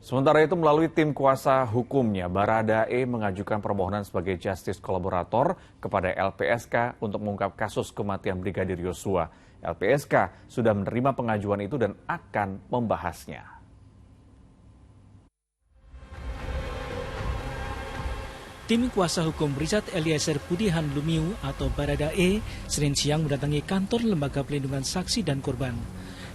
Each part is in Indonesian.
Sementara itu melalui tim kuasa hukumnya, Baradae mengajukan permohonan sebagai justice kolaborator kepada LPSK untuk mengungkap kasus kematian Brigadir Yosua. LPSK sudah menerima pengajuan itu dan akan membahasnya. Tim kuasa hukum Richard Eliezer Budihan Lumiu atau Baradae Senin siang mendatangi kantor Lembaga Pelindungan Saksi dan Korban.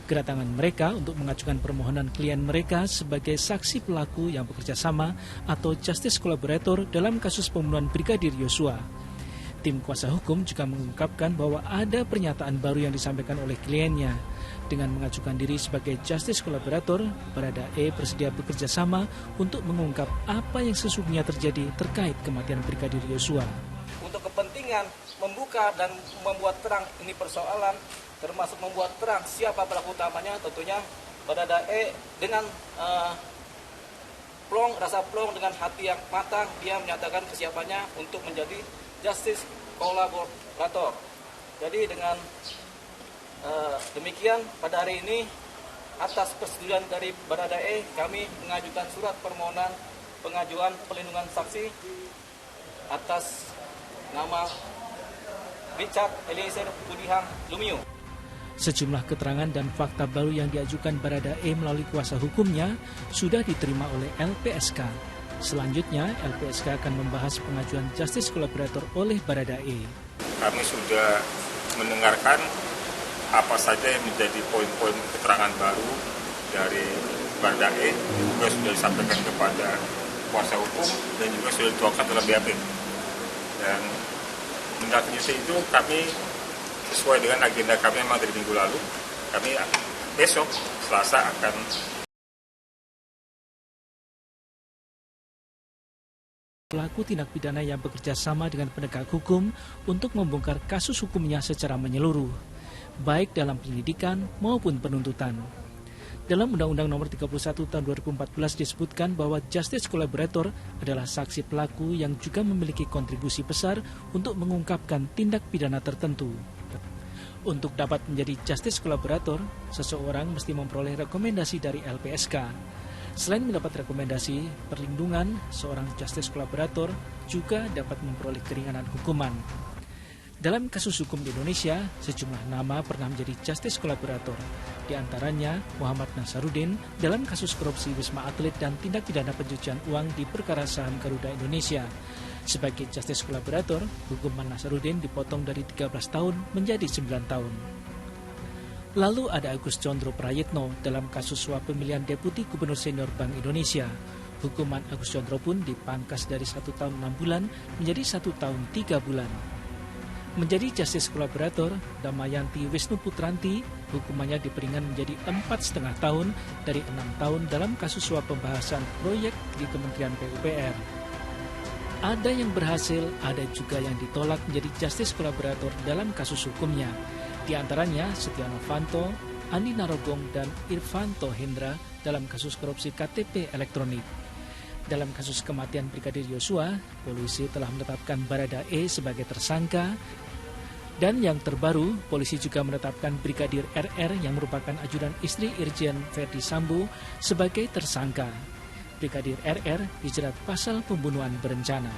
Kedatangan mereka untuk mengajukan permohonan klien mereka sebagai saksi pelaku yang bekerja sama atau justice collaborator dalam kasus pembunuhan Brigadir Yosua. Tim kuasa hukum juga mengungkapkan bahwa ada pernyataan baru yang disampaikan oleh kliennya. Dengan mengajukan diri sebagai justice collaborator, Baradae bersedia bekerja sama untuk mengungkap apa yang sesungguhnya terjadi terkait kematian Brigadir Yosua. Untuk kepentingan membuka dan membuat terang ini persoalan, termasuk membuat terang siapa pelaku utamanya, tentunya Baradae dengan rasa plong dengan hati yang matang, dia menyatakan kesiapannya untuk menjadi justice kolaborator. Jadi dengan demikian pada hari ini atas persetujuan dari Baradae kami mengajukan surat permohonan pengajuan pelindungan saksi atas nama Richard Eliezer Budihan Lumiu. Sejumlah keterangan dan fakta baru yang diajukan Baradae melalui kuasa hukumnya sudah diterima oleh LPSK. Selanjutnya, LPSK akan membahas pengajuan justice collaborator oleh Baradae. Kami sudah mendengarkan apa saja yang menjadi poin-poin keterangan baru dari Baradae, juga sudah disampaikan kepada kuasa hukum dan juga sudah dituangkan dalam BAP. Dan menindaklanjuti itu kami sesuai dengan agenda kami memang dari minggu lalu, kami besok Selasa akan pelaku tindak pidana yang bekerja sama dengan penegak hukum untuk membongkar kasus hukumnya secara menyeluruh, baik dalam penyidikan maupun penuntutan. Dalam Undang-Undang Nomor 31 Tahun 2014 disebutkan bahwa justice collaborator adalah saksi pelaku yang juga memiliki kontribusi besar untuk mengungkapkan tindak pidana tertentu. Untuk dapat menjadi justice collaborator, seseorang mesti memperoleh rekomendasi dari LPSK. Selain mendapat rekomendasi perlindungan, seorang justice collaborator juga dapat memperoleh keringanan hukuman. Dalam kasus hukum di Indonesia, sejumlah nama pernah menjadi justice collaborator. Di antaranya Muhammad Nasaruddin dalam kasus korupsi Wisma Atlet dan tindak pidana pencucian uang di perkara saham Garuda Indonesia. Sebagai justice collaborator, hukuman Nasaruddin dipotong dari 13 tahun menjadi 9 tahun. Lalu ada Agus Condro Prayitno dalam kasus suap pemilihan Deputi Gubernur Senior Bank Indonesia. Hukuman Agus Condro pun dipangkas dari 1 tahun 6 bulan menjadi 1 tahun 3 bulan. Menjadi justice collaborator, Damayanti Wisnu Putranti, hukumannya diperingan menjadi 4,5 tahun dari 6 tahun dalam kasus suap pembahasan proyek di Kementerian PUPR. Ada yang berhasil, ada juga yang ditolak menjadi justice collaborator dalam kasus hukumnya. Di antaranya Setia Novanto, Andi Narogong, dan Irvanto Hendra dalam kasus korupsi KTP elektronik. Dalam kasus kematian Brigadir Yosua, polisi telah menetapkan Baradae sebagai tersangka. Dan yang terbaru, polisi juga menetapkan Brigadir RR yang merupakan ajudan istri Irjen Verdi Sambo sebagai tersangka. Brigadir RR dijerat pasal pembunuhan berencana.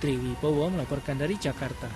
Triwibowo melaporkan dari Jakarta.